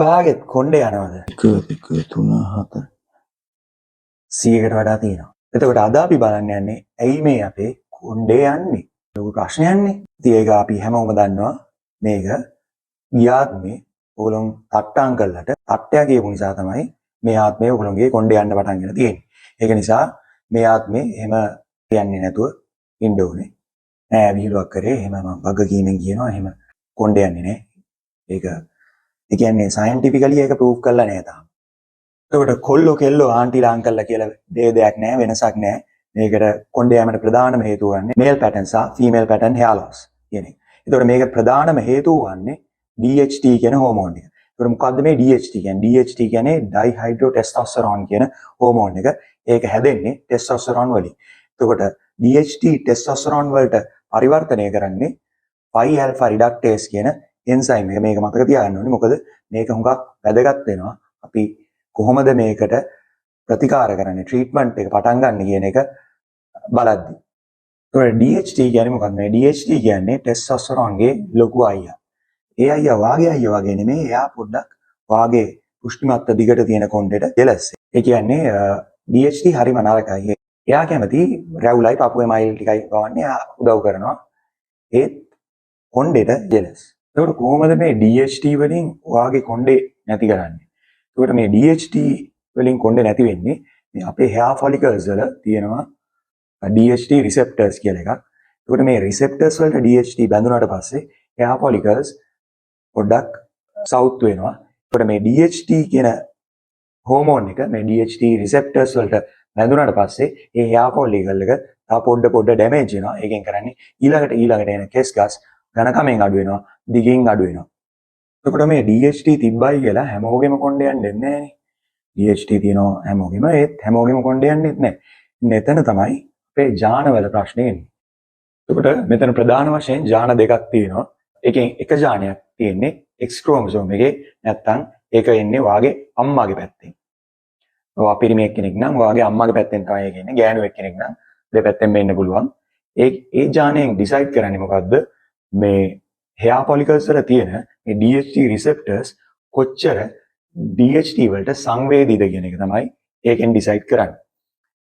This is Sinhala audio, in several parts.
ඔයාගෙත් කොණ්ඩේ යනවද? 1 2 3 4 100කට වඩා තියෙනවා. එතකොට අද අපි බලන්න යන්නේ ඇයි මේ අපේ කොණ්ඩේ යන්නේ? ලොකු ප්‍රශ්නයක්නේ. ඉතින් ඒක අපි හැමෝම දන්නවා. මේක ගියාත්මේ ඕගොල්ලෝ තට්ටාම් කළාට තට්ටයා කියපු නිසා තමයි මේ ආත්මේ ඕගොල්ලෝගේ කොණ්ඩේ යන්න පටන් ගන්න තියෙන්නේ. ඒක නිසා මේ ආත්මේ එහෙම කියන්නේ නැතුව ඉන්න ඕනේ. නෑ විහිළුවක් කරේ එහෙම මම වගකීමෙන් කියනවා එහෙම කොණ්ඩේ යන්නේ නෑ. ඒක ඒ කියන්නේ සයන්ටිෆිකලි ඒක ප්‍රූව් කරලා නෑ තාම. එතකොට කොල්ලෝ කෙල්ලෝ ආන්ටිලා අංකල්ලා කියලා දෙයක් නෑ වෙනසක් නෑ. මේකට කොණ්ඩේ යෑමට ප්‍රධානම හේතුව වන්නේ මේල් පැටර්න් සහ ෆීමේල් පැටර්න් hair loss කියන එක. එතකොට මේක ප්‍රධානම හේතුව වන්නේ DHT කියන හෝමෝන් එක. එතකොට මොකද්ද මේ DHT කියන්නේ? DHT කියන්නේ ඩයිහයිඩ්‍රෝටෙස්ටොස්ටෙරෝන් කියන හෝමෝන් එක. ඒක හැදෙන්නේ ටෙස්ටොස්ටෙරෝන් වලින්. එතකොට DHT ටෙස්ටොස්ටෙරෝන් වලට පරිවර්තනය කරන්නේ 5 alpha reductase කියන එන්සයිම් එක. මේක මතක තියාගන්න ඕනේ. මොකද මේක හුඟක් වැදගත් වෙනවා. අපි කොහොමද මේකට ප්‍රතිකාර කරන්නේ ට්‍රීට්මන්ට් එක පටන් ගන්න කියන එක බලද්දි. ඒකට DHT කියන්නේ මොකක්ද? මේ DHT කියන්නේ ටෙස්ටොස්ටෙරෝන්ගේ ලොකු අයියා. ඒ අයියා වාගේ නෙමෙයි. එයා පොඩ්ඩක් වාගේ පුෂ්ටිමත්ත දිගට තියෙන කොණ්ඩේට ජෙලස්. ඒ කියන්නේ DHT හරිම නරකයි. එයා කැමති රැවුලයි පපුවේ මයිල් ටිකයි ගවන්නේ. එයා උදව් කරනවා. ඒත් කොණ්ඩේට ජෙලස්. ඒකට කොහොමද මේ DHT වලින් වාගේ කොණ්ඩේ නැති කරන්නේ? ඒකට මේ DHT වලින් කොණ්ඩේ නැති වෙන්නේ මේ අපේ hair follicles වල තියෙනවා DHT receptors කියලා එකක්. ඒකට මේ receptors වලට DHT බැඳුනට පස්සේ hair follicles පොඩ්ඩක් සවුත් වෙනවා. ඒකට මේ DHT කියන හෝමෝන් එක මේ DHT receptors වලට බැඳුනට පස්සේ ඒ hair follicle එක තව පොඩ ඩැමේජ් වෙනවා. ඒකෙන් කරන්නේ ඊළඟට එන කෙස් ගස් ඝනකමෙන් අඩු වෙනවා, දිගින් අඩු වෙනවා. එතකොට මේ DHT තිබ්බයි කියලා හැමෝගෙම කොණ්ඩේ යන්නේ නැහැනේ. DHT තියෙනවා හැමෝගෙම ඒත් හැමෝගෙම කොණ්ඩේ යන්නේ නැහැ. මෙතන තමයි අපේ ජානවල ප්‍රශ්නේ එන්නේ. එතකොට මෙතන ප්‍රධාන වශයෙන් ජාන දෙකක් තියෙනවා. එකෙන් එක ජානයක් තියෙන්නේ X chromosome එකේ නැත්තම් ඒක එන්නේ වාගේ අම්මාගේ පැත්තෙන්. ඔය පිරිමියෙක් කෙනෙක් නම් වාගේ අම්මාගේ පැත්තෙන් තමයි ඒක එන්නේ. ගෑනුවෙක් කෙනෙක් නම් දෙපැත්තෙන් වෙන්න පුළුවන්. ඒ ජානයෙන් ඩිසයිඩ් කරන්නේ මොකද්ද? මේ hair follicles වල තියෙන මේ DHT receptors කොච්චර DHT වලට සංවේදීද කියන එක තමයි ඒකෙන් ඩිසයිඩ් කරන්නේ.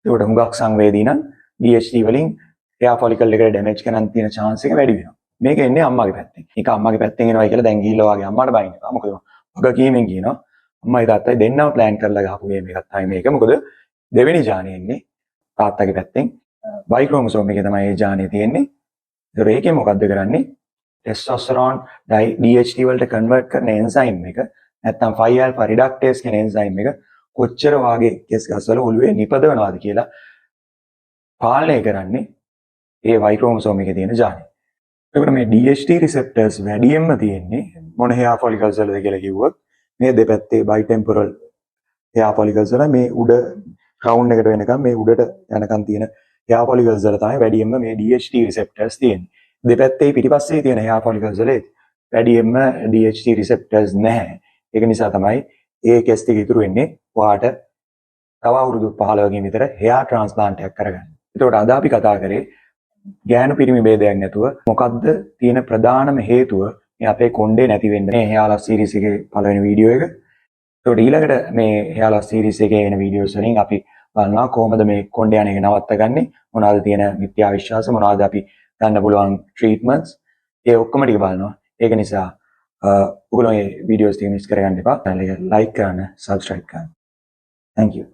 ඒකට හුඟක් සංවේදී නම් DHT වලින් hair follicle එකට ඩැමේජ් කරන්න තියෙන chance එක වැඩි වෙනවා. මේක එන්නේ අම්මාගේ පැත්තෙන්. ඒක අම්මාගේ පැත්තෙන් එනවා කියලා දැන් ගිහිල්ලා වාගේ අම්මාට බයින්න එපා. මොකද වගකීමෙන් කියනවා අම්මයි තාත්තයි දෙන්නම ප්ලෑන් කරලා ගහපු ගේම් එකක් තමයි මේක. මොකද දෙවෙනි ජානේ එන්නේ තාත්තගේ පැත්තෙන්. Y chromosome එකේ තමයි ඒ ජානේ තියෙන්නේ. ඒතර ඒකේ මොකද්ද කරන්නේ? ටෙස්ටොස්ටෙරෝන් DHT වලට කන්වර්ට් කරන එන්සයිම් එක නැත්නම් 5 alpha reductase කියන එන්සයිම් එක කොච්චර වාගේ කෙස් ගස්වල ඔළුවේ නිපදවනවාද කියලා පාලනය කරන්නේ ඒ Y chromosome එකේ තියෙන ජානේ. එතකොට මේ DHT receptors වැඩියෙන්ම තියෙන්නේ මොන hair follicles වලද කියලා කිව්වොත් මේ දෙපැත්තේ bitemporal hair follicles වල මේ උඩ crown එකට වෙනකම් මේ උඩට යනකම් තියෙන hair follicles වල තමයි වැඩියෙන්ම මේ DHT receptors තියෙන්නේ. දෙපැත්තේ පිටිපස්සේ තියෙන hair follicles වල වැඩියෙන්ම DHT receptors නැහැ. ඒක නිසා තමයි ඒ කෙස් ටික ඉතුරු වෙන්නේ ඔයාට තව අවුරුදු 15කින් විතර hair transplant එකක් කරගන්න. ඒකට අද අපි කතා කරේ ගෑනු පිරිමි ભેදයක් නැතුව මොකද්ද තියෙන ප්‍රධානම හේතුව මේ අපේ කොණ්ඩේ නැති වෙන්නේ. මේ hair loss series එකේ පළවෙනි වීඩියෝ එක. ඒකට ඊළඟට මේ hair loss series එකේ එන වීඩියෝස් වලින් අපි බලනවා කොහොමද මේ කොණ්ඩේ යන එක නවත්තගන්නේ, මොනවද තියෙන මිත්‍යා විශ්වාස, මොනවද අපි ගන්න පුළුවන් ට්‍රීට්මන්ට්ස්, ඒ ඔක්කොම ටික බලනවා. ඒක නිසා ඔයගොල්ලෝ මේ වීඩියෝස් ටික මිස් කරගන්න එපා. channel එක like කරන්න, subscribe කරන්න. Thank you.